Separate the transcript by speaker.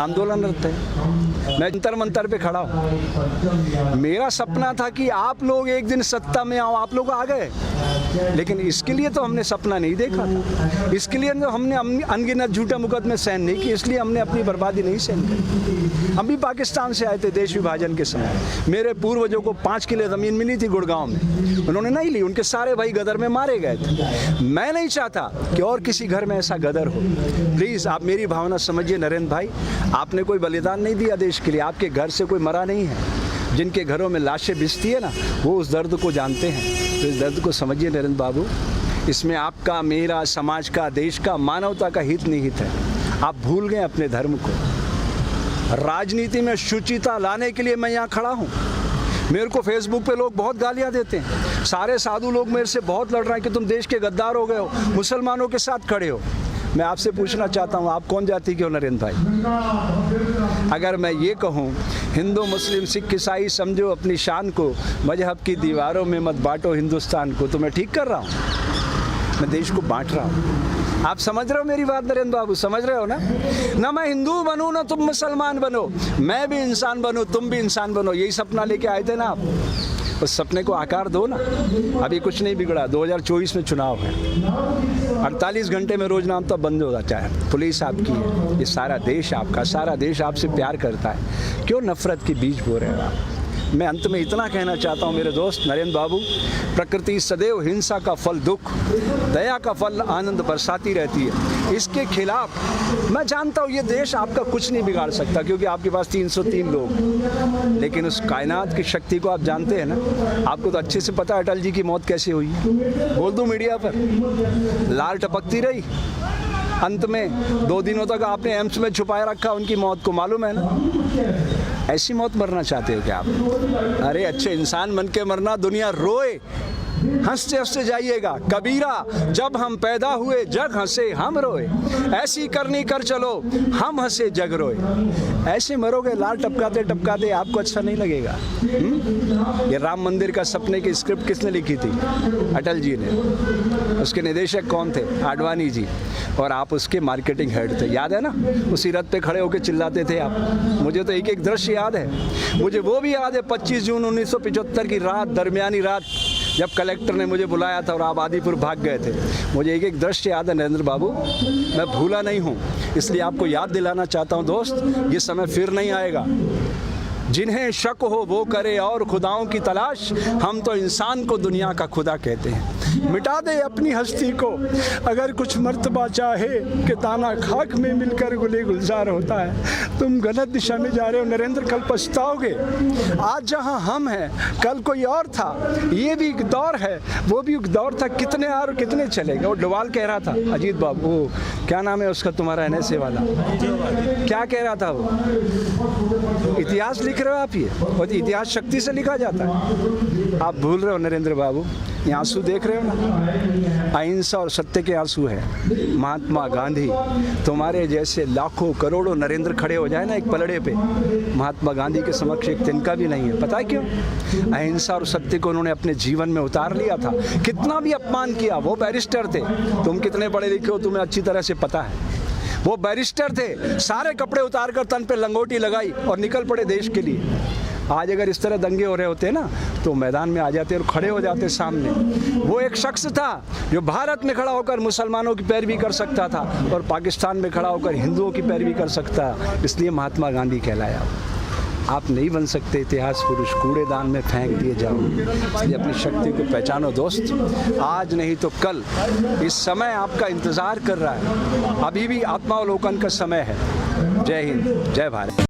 Speaker 1: आंदोलनरत है। मैं जंतर मंतर पे खड़ा हूँ। मेरा सपना था कि आप लोग एक दिन सत्ता में आओ, आप लोग आ गए, लेकिन इसके लिए तो हमने सपना नहीं देखा था। इसके लिए तो हमने अनगिनत झूठा मुकदमे सहन नहीं किए, इसलिए हमने अपनी बर्बादी नहीं सहन की। हम भी पाकिस्तान से आए थे देश विभाजन के समय। मेरे पूर्वजों को 5 किले ज़मीन मिली थी गुड़गांव में, उन्होंने नहीं ली, उनके सारे भाई गदर में मारे गए थे। मैं नहीं चाहता कि और किसी घर में ऐसा गदर हो। प्लीज़ आप मेरी भावना समझिए नरेंद्र भाई, आपने कोई बलिदान नहीं दिया देश के लिए, आपके घर से कोई मरा नहीं है। जिनके घरों में लाशें बिछती है ना, वो उस दर्द को जानते हैं। तो इस दर्द को समझिए नरेंद्र बाबू, इसमें आपका, मेरा, समाज का, देश का, मानवता का हित निहित है। आप भूल गए अपने धर्म को। राजनीति में शुचिता लाने के लिए मैं यहाँ खड़ा हूँ। मेरे को फेसबुक पे लोग बहुत गालियाँ देते हैं, सारे साधु लोग मेरे से बहुत लड़ रहे हैं कि तुम देश के गद्दार हो गए हो, मुसलमानों के साथ खड़े हो। मैं आपसे पूछना चाहता हूँ, आप कौन जाति के हो नरेंद्र भाई? अगर मैं ये कहूँ हिंदू मुस्लिम सिख ईसाई समझो अपनी शान को, मजहब की दीवारों में मत बांटो हिंदुस्तान को, तो मैं ठीक कर रहा हूँ? मैं देश को बांट रहा हूँ। आप समझ रहे हो मेरी बात नरेंद्र बाबू? समझ रहे हो ना? ना मैं हिंदू बनूँ ना तुम मुसलमान बनो, मैं भी इंसान बनूँ तुम भी इंसान बनो। यही सपना लेके आए थे ना आप, उस सपने को आकार दो ना। अभी कुछ नहीं बिगड़ा, 2024 में चुनाव है, 48 घंटे में रोज नाम तो बंद हो जाता है। पुलिस आपकी है, ये सारा देश आपका, सारा देश आपसे प्यार करता है। क्यों नफरत के बीज बो रहे हो आप? मैं अंत में इतना कहना चाहता हूँ मेरे दोस्त नरेंद्र बाबू, प्रकृति सदैव हिंसा का फल दुख, दया का फल आनंद बरसाती रहती है। इसके खिलाफ मैं जानता हूँ ये देश आपका कुछ नहीं बिगाड़ सकता, क्योंकि आपके पास 303 लोग, लेकिन उस कायनात की शक्ति को आप जानते हैं ना। आपको तो अच्छे से पता है अटल जी की मौत कैसे हुई। बोल दूँ मीडिया पर, लाल टपकती रही, अंत में 2 दिनों तक आपने एम्स में छुपाए रखा उनकी मौत को, मालूम है ना? ऐसी मौत मरना चाहते हो क्या आप? अरे अच्छे इंसान बन के मरना, दुनिया रोए, हंसते हंसते जाइएगा। कबीरा, जब हम पैदा हुए जग हंसे हम रोए, ऐसी करनी कर चलो हम हंसे जग रोए। ऐसे मरोगे लाल टपकाते टपकाते, आपको अच्छा नहीं लगेगा। ये राम मंदिर का सपने की स्क्रिप्ट किसने लिखी थी? अटल जी ने। उसके निदेशक कौन थे? आडवाणी जी। और आप उसके मार्केटिंग हेड थे, याद है ना? उसी रथ पे खड़े होकर चिल्लाते थे आप। मुझे तो एक एक दृश्य याद है। मुझे वो भी याद है 25 जून 1975 की रात, दरमियानी रात, जब कलेक्टर ने मुझे बुलाया था और आप आदिपुर भाग गए थे। मुझे एक एक दृश्य याद है नरेंद्र बाबू, मैं भूला नहीं हूँ। इसलिए आपको याद दिलाना चाहता हूँ दोस्त, ये समय फिर नहीं आएगा। जिन्हें शक हो वो करे और खुदाओं की तलाश, हम तो इंसान को दुनिया का खुदा कहते हैं। मिटा दे अपनी हस्ती को अगर कुछ मर्तबा चाहे, कि दाना खाक में मिलकर गुले गुलजार होता है। तुम गलत दिशा में जा रहे हो नरेंद्र, कल पछताओगे। आज जहां हम हैं कल कोई और था, ये भी एक दौर है, वो भी एक दौर था, कितने और कितने चलेगा। वो डोवाल कह रहा था, अजीत बाबू, वो क्या नाम है उसका तुम्हारा NSA वाला, क्या कह रहा था वो? इतिहास लिख रहे हो आप, ये और इतिहास शक्ति से लिखा जाता है। आप भूल रहे हो नरेंद्र बाबू। ये आंसू देख रहे हो ना, अहिंसा और सत्य के आंसू है। महात्मा गांधी, तुम्हारे जैसे लाखों करोड़ों नरेंद्र खड़े हो जाए ना एक पलड़े पे, महात्मा गांधी के समक्ष एक तिनका भी नहीं है। पता है क्यों? अहिंसा और सत्य को उन्होंने अपने जीवन में उतार लिया था। कितना भी अपमान किया, वो बैरिस्टर थे। तुम कितने पढ़े लिखे हो तुम्हें अच्छी तरह से पता है। वो बैरिस्टर थे, सारे कपड़े उतार कर तन पे लंगोटी लगाई और निकल पड़े देश के लिए। आज अगर इस तरह दंगे हो रहे होते ना, तो मैदान में आ जाते और खड़े हो जाते सामने। वो एक शख्स था जो भारत में खड़ा होकर मुसलमानों की पैरवी कर सकता था और पाकिस्तान में खड़ा होकर हिंदुओं की पैरवी कर सकता, इसलिए महात्मा गांधी कहलाया। आप नहीं बन सकते इतिहास पुरुष, कूड़ेदान में फेंक दिए जाओ। इसलिए अपनी शक्ति को पहचानो दोस्त, आज नहीं तो कल। इस समय आपका इंतज़ार कर रहा है, अभी भी आत्मावलोकन का समय है। जय हिंद, जय भारत।